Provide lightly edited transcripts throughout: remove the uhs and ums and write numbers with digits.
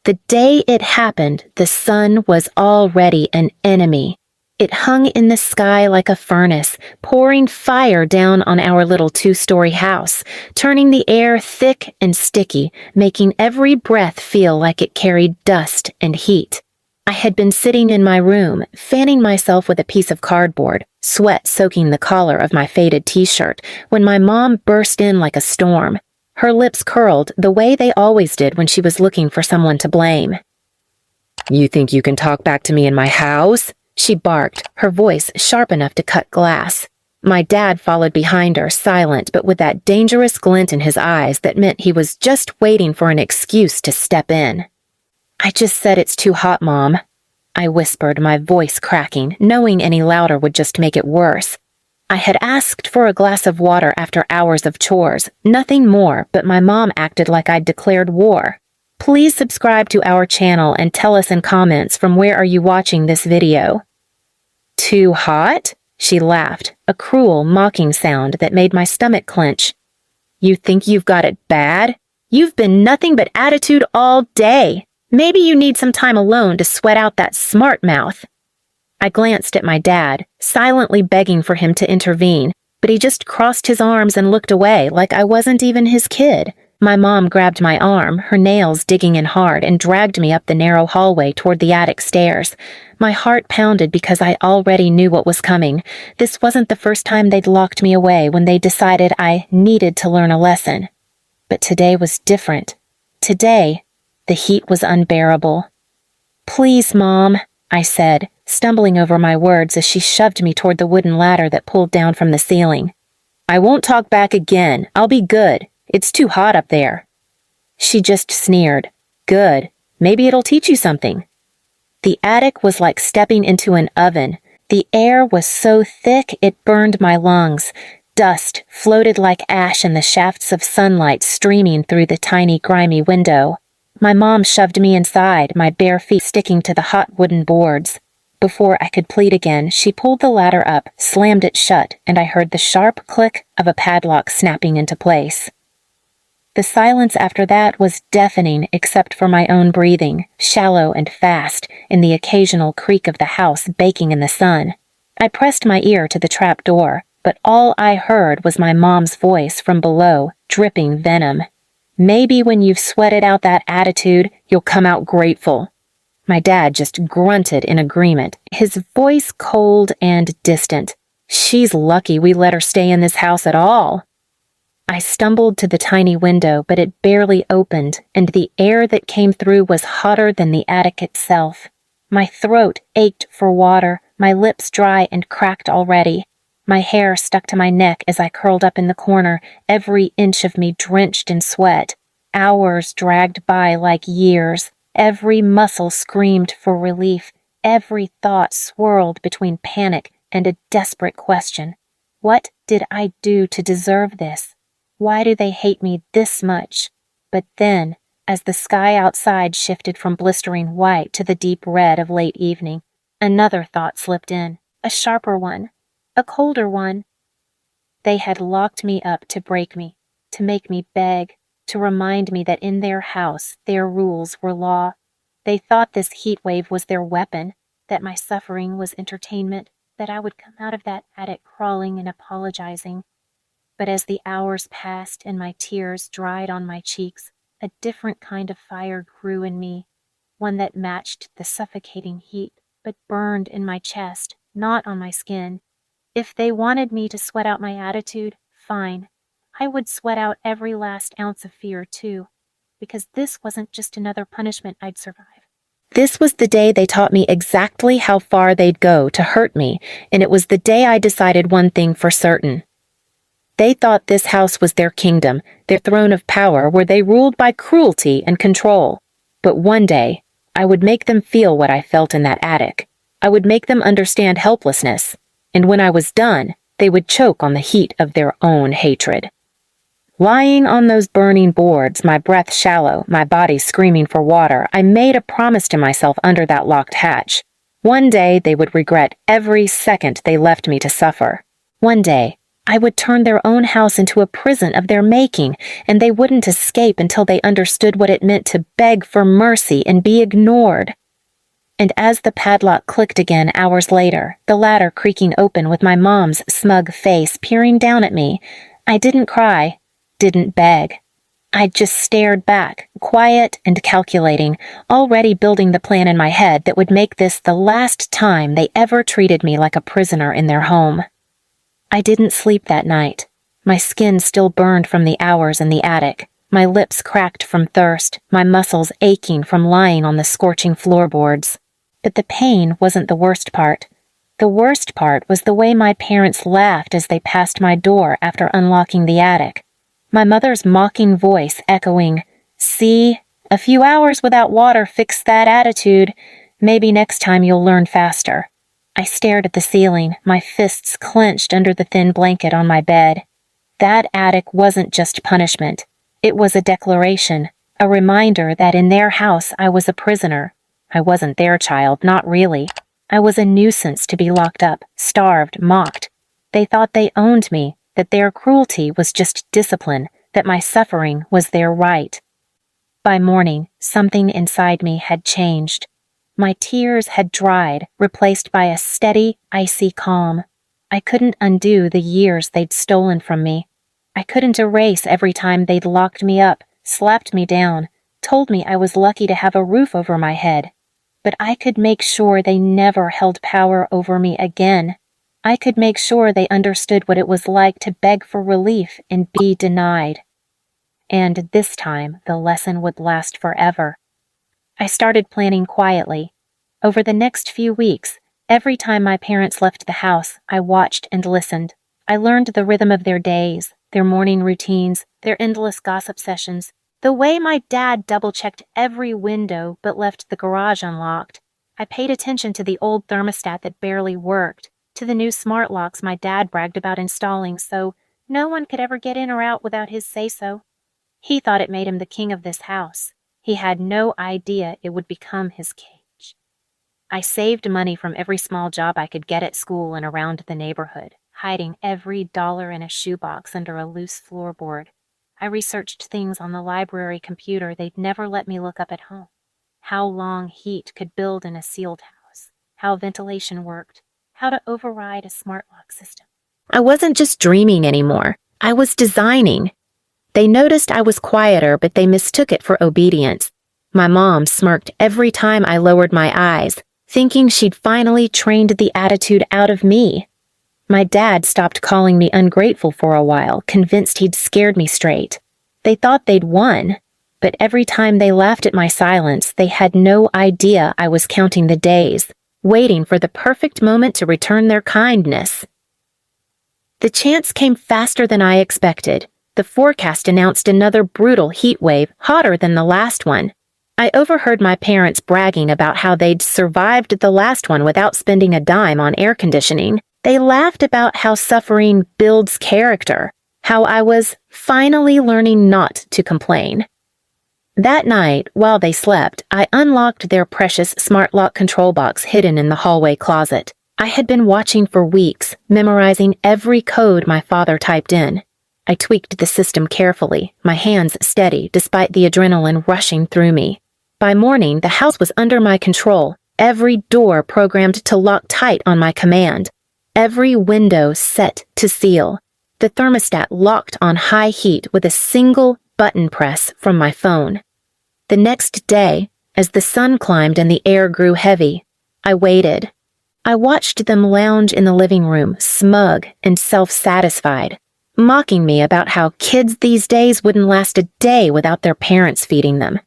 The day it happened, the sun was already an enemy. It hung in the sky like a furnace, pouring fire down on our little two-story house, turning the air thick and sticky, making every breath feel like it carried dust and heat. I had been sitting in my room, fanning myself with a piece of cardboard, sweat soaking the collar of my faded t-shirt, when my mom burst in like a storm. Her lips curled the way they always did when she was looking for someone to blame. "You think you can talk back to me in my house?" she barked, her voice sharp enough to cut glass. My dad followed behind her, silent but with that dangerous glint in his eyes that meant he was just waiting for an excuse to step in. "I just said it's too hot, Mom," I whispered, my voice cracking, knowing any louder would just make it worse. I had asked for a glass of water after hours of chores, nothing more, but my mom acted like I'd declared war. Please subscribe to our channel and tell us in comments from where are you watching this video. "Too hot?" she laughed, a cruel, mocking sound that made my stomach clench. "You think you've got it bad? You've been nothing but attitude all day. Maybe you need some time alone to sweat out that smart mouth." I glanced at my dad, silently begging for him to intervene, but he just crossed his arms and looked away like I wasn't even his kid. My mom grabbed my arm, her nails digging in hard, and dragged me up the narrow hallway toward the attic stairs. My heart pounded because I already knew what was coming. This wasn't the first time they'd locked me away when they decided I needed to learn a lesson. But today was different. Today, the heat was unbearable. "Please, Mom," I said, stumbling over my words as she shoved me toward the wooden ladder that pulled down from the ceiling. "I won't talk back again. I'll be good. It's too hot up there." She just sneered. "Good. Maybe it'll teach you something." The attic was like stepping into an oven. The air was so thick it burned my lungs. Dust floated like ash in the shafts of sunlight streaming through the tiny, grimy window. My mom shoved me inside, my bare feet sticking to the hot wooden boards. Before I could plead again, she pulled the ladder up, slammed it shut, and I heard the sharp click of a padlock snapping into place. The silence after that was deafening except for my own breathing, shallow and fast, in the occasional creak of the house baking in the sun. I pressed my ear to the trap door, but all I heard was my mom's voice from below, dripping venom. "Maybe when you've sweated out that attitude, you'll come out grateful." My dad just grunted in agreement, his voice cold and distant. "She's lucky we let her stay in this house at all." I stumbled to the tiny window, but it barely opened, and the air that came through was hotter than the attic itself. My throat ached for water, my lips dry and cracked already. My hair stuck to my neck as I curled up in the corner, every inch of me drenched in sweat. Hours dragged by like years. Every muscle screamed for relief. Every thought swirled between panic and a desperate question. What did I do to deserve this? Why do they hate me this much? But then, as the sky outside shifted from blistering white to the deep red of late evening, another thought slipped in, a sharper one, a colder one. They had locked me up to break me, to make me beg, to remind me that in their house, their rules were law. They thought this heat wave was their weapon, that my suffering was entertainment, that I would come out of that attic crawling and apologizing. But as the hours passed and my tears dried on my cheeks, a different kind of fire grew in me, one that matched the suffocating heat, but burned in my chest, not on my skin. If they wanted me to sweat out my attitude, fine. I would sweat out every last ounce of fear, too, because this wasn't just another punishment I'd survive. This was the day they taught me exactly how far they'd go to hurt me, and it was the day I decided one thing for certain. They thought this house was their kingdom, their throne of power where they ruled by cruelty and control. But one day, I would make them feel what I felt in that attic. I would make them understand helplessness, and when I was done, they would choke on the heat of their own hatred. Lying on those burning boards, my breath shallow, my body screaming for water, I made a promise to myself under that locked hatch. One day they would regret every second they left me to suffer. One day, I would turn their own house into a prison of their making, and they wouldn't escape until they understood what it meant to beg for mercy and be ignored. And as the padlock clicked again hours later, the ladder creaking open with my mom's smug face peering down at me, I didn't cry, didn't beg. I just stared back, quiet and calculating, already building the plan in my head that would make this the last time they ever treated me like a prisoner in their home. I didn't sleep that night. My skin still burned from the hours in the attic, my lips cracked from thirst, my muscles aching from lying on the scorching floorboards. But the pain wasn't the worst part. The worst part was the way my parents laughed as they passed my door after unlocking the attic. My mother's mocking voice echoing, "See, a few hours without water fixed that attitude. Maybe next time you'll learn faster." I stared at the ceiling, my fists clenched under the thin blanket on my bed. That attic wasn't just punishment. It was a declaration, a reminder that in their house I was a prisoner. I wasn't their child, not really. I was a nuisance to be locked up, starved, mocked. They thought they owned me, that their cruelty was just discipline, that my suffering was their right. By morning, something inside me had changed. My tears had dried, replaced by a steady, icy calm. I couldn't undo the years they'd stolen from me. I couldn't erase every time they'd locked me up, slapped me down, told me I was lucky to have a roof over my head. But I could make sure they never held power over me again. I could make sure they understood what it was like to beg for relief and be denied. And this time, the lesson would last forever. I started planning quietly. Over the next few weeks, every time my parents left the house, I watched and listened. I learned the rhythm of their days, their morning routines, their endless gossip sessions, the way my dad double-checked every window but left the garage unlocked. I paid attention to the old thermostat that barely worked, to the new smart locks my dad bragged about installing so no one could ever get in or out without his say-so. He thought it made him the king of this house. He had no idea it would become his cage. I saved money from every small job I could get at school and around the neighborhood, hiding every dollar in a shoebox under a loose floorboard. I researched things on the library computer they'd never let me look up at home. How long heat could build in a sealed house, how ventilation worked, how to override a smart lock system. I wasn't just dreaming anymore. I was designing. They noticed I was quieter, but they mistook it for obedience. My mom smirked every time I lowered my eyes, thinking she'd finally trained the attitude out of me. My dad stopped calling me ungrateful for a while, convinced he'd scared me straight. They thought they'd won, but every time they laughed at my silence, they had no idea I was counting the days, waiting for the perfect moment to return their kindness. The chance came faster than I expected. The forecast announced another brutal heat wave, hotter than the last one. I overheard my parents bragging about how they'd survived the last one without spending a dime on air conditioning. They laughed about how suffering builds character, how I was finally learning not to complain. That night, while they slept, I unlocked their precious smart lock control box hidden in the hallway closet. I had been watching for weeks, memorizing every code my father typed in. I tweaked the system carefully, my hands steady despite the adrenaline rushing through me. By morning, the house was under my control, every door programmed to lock tight on my command, every window set to seal, the thermostat locked on high heat with a single button press from my phone. The next day, as the sun climbed and the air grew heavy, I waited. I watched them lounge in the living room, smug and self-satisfied, mocking me about how kids these days wouldn't last a day without their parents feeding them.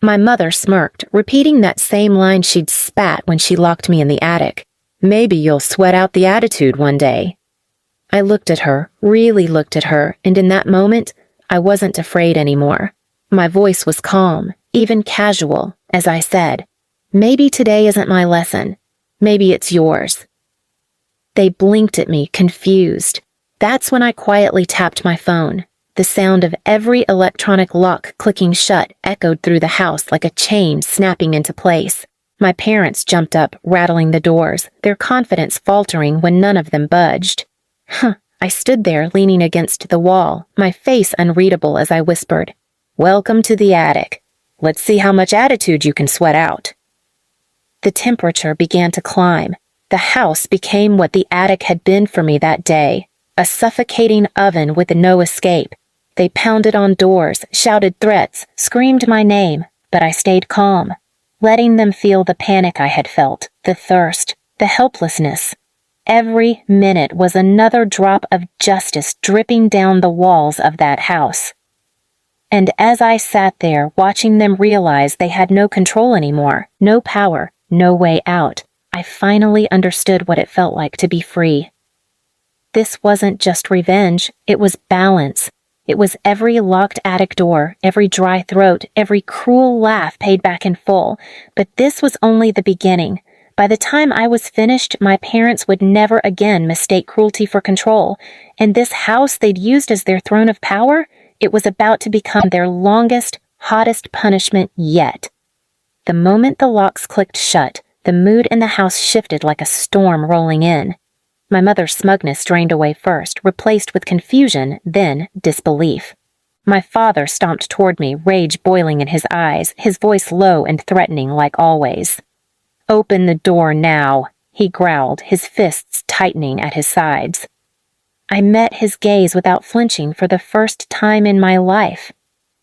My mother smirked, repeating that same line she'd spat when she locked me in the attic. "Maybe you'll sweat out the attitude one day." I looked at her, really looked at her, and in that moment, I wasn't afraid anymore. My voice was calm, even casual, as I said, "Maybe today isn't my lesson. Maybe it's yours." They blinked at me, confused. That's when I quietly tapped my phone. The sound of every electronic lock clicking shut echoed through the house like a chain snapping into place. My parents jumped up, rattling the doors, their confidence faltering when none of them budged. I I stood there leaning against the wall, my face unreadable as I whispered, "Welcome to the attic. Let's see how much attitude you can sweat out." The temperature began to climb. The house became what the attic had been for me that day, a suffocating oven with no escape. They pounded on doors, shouted threats, screamed my name, but I stayed calm, letting them feel the panic I had felt, the thirst, the helplessness. Every minute was another drop of justice dripping down the walls of that house. And as I sat there watching them realize they had no control anymore, no power, no way out, I finally understood what it felt like to be free. This wasn't just revenge, it was balance. It was every locked attic door, every dry throat, every cruel laugh paid back in full. But this was only the beginning. By the time I was finished, my parents would never again mistake cruelty for control. And this house they'd used as their throne of power, it was about to become their longest, hottest punishment yet. The moment the locks clicked shut, the mood in the house shifted like a storm rolling in. My mother's smugness drained away first, replaced with confusion, then disbelief. My father stomped toward me, rage boiling in his eyes, his voice low and threatening like always. "Open the door now," he growled, his fists tightening at his sides. I met his gaze without flinching for the first time in my life.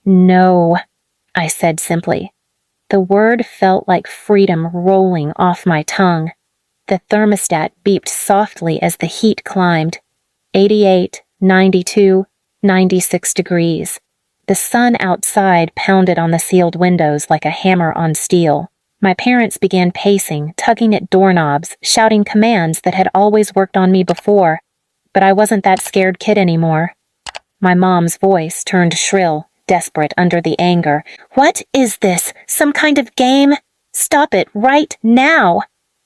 "No," I said simply. The word felt like freedom rolling off my tongue. The thermostat beeped softly as the heat climbed. 88, 92, 96 degrees. The sun outside pounded on the sealed windows like a hammer on steel. My parents began pacing, tugging at doorknobs, shouting commands that had always worked on me before. But I wasn't that scared kid anymore. My mom's voice turned shrill, desperate under the anger. "What is this? Some kind of game? Stop it right now!"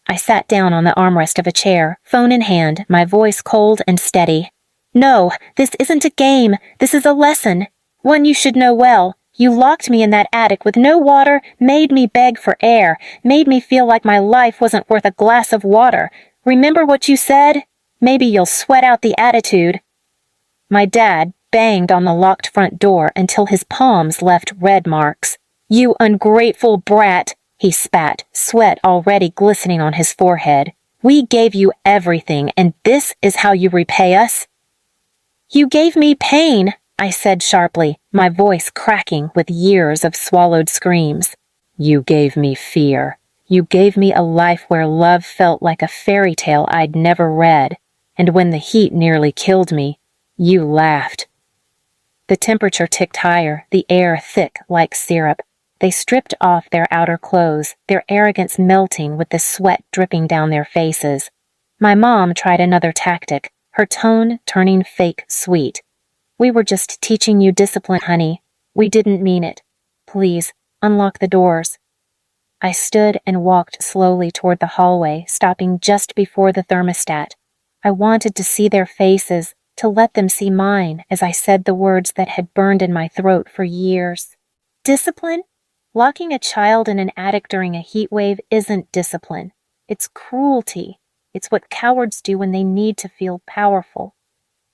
I sat down on the armrest of a chair, phone in hand, my voice cold and steady. "No, this isn't a game. This is a lesson. One you should know well. You locked me in that attic with no water, made me beg for air, made me feel like my life wasn't worth a glass of water. Remember what you said? Maybe you'll sweat out the attitude." My dad banged on the locked front door until his palms left red marks. "You ungrateful brat," he spat, sweat already glistening on his forehead. "We gave you everything, and this is how you repay us?" "You gave me pain," I said sharply, my voice cracking with years of swallowed screams. "You gave me fear. You gave me a life where love felt like a fairy tale I'd never read. And when the heat nearly killed me, you laughed." The temperature ticked higher, the air thick like syrup. They stripped off their outer clothes, their arrogance melting with the sweat dripping down their faces. My mom tried another tactic, her tone turning fake sweet. "We were just teaching you discipline, honey. We didn't mean it. Please, unlock the doors." I stood and walked slowly toward the hallway, stopping just before the thermostat. I wanted to see their faces, to let them see mine as I said the words that had burned in my throat for years. Discipline? Locking a child in an attic during a heat wave isn't discipline. It's cruelty. It's what cowards do when they need to feel powerful.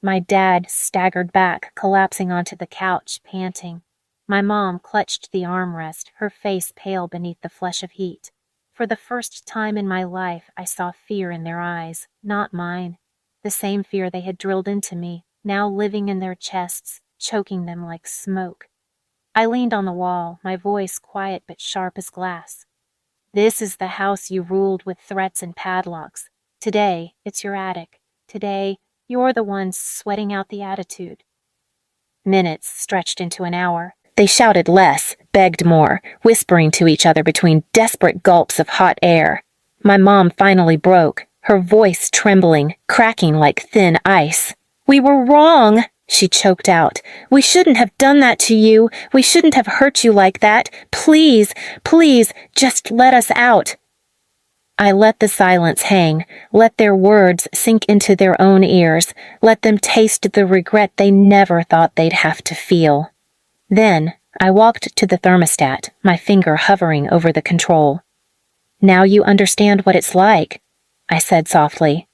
My dad staggered back, collapsing onto the couch, panting. My mom clutched the armrest, her face pale beneath the flush of heat. For the first time in my life, I saw fear in their eyes, not mine. The same fear they had drilled into me, now living in their chests, choking them like smoke. I leaned on the wall, my voice quiet but sharp as glass. "This is the house you ruled with threats and padlocks. Today, it's your attic. Today, you're the ones sweating out the attitude." Minutes stretched into an hour. They shouted less, begged more, whispering to each other between desperate gulps of hot air. My mom finally broke, her voice trembling, cracking like thin ice. "We were wrong," she choked out. "We shouldn't have done that to you. We shouldn't have hurt you like that. Please, please, just let us out." I let the silence hang, let their words sink into their own ears, let them taste the regret they never thought they'd have to feel. Then I walked to the thermostat, my finger hovering over the control. "Now you understand what it's like," I said softly.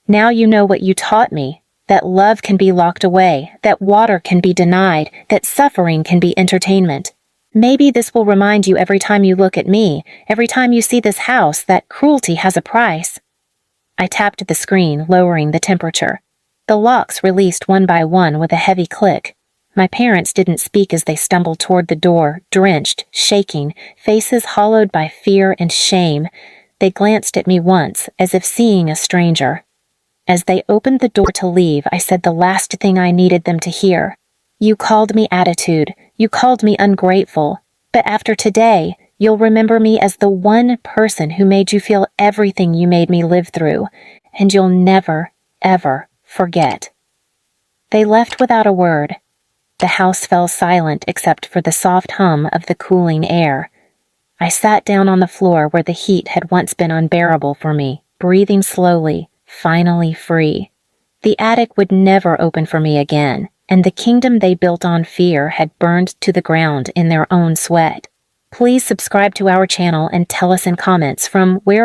"Now you know what you taught me, that love can be locked away, that water can be denied, that suffering can be entertainment. Maybe this will remind you every time you look at me, every time you see this house, that cruelty has a price. I tapped the screen, lowering the temperature. The locks released one by one with a heavy click. My parents didn't speak as they stumbled toward the door, drenched, shaking, faces hollowed by fear and shame. They glanced at me once, as if seeing a stranger. As they opened the door to leave, I said the last thing I needed them to hear. You called me attitude, you called me ungrateful, but after today, you'll remember me as the one person who made you feel everything you made me live through, and you'll never, ever forget. They left without a word. The house fell silent except for the soft hum of the cooling air. I sat down on the floor where the heat had once been unbearable for me, breathing slowly, finally free. The attic would never open for me again, and the kingdom they built on fear had burned to the ground in their own sweat. Please subscribe to our channel and tell us in comments from where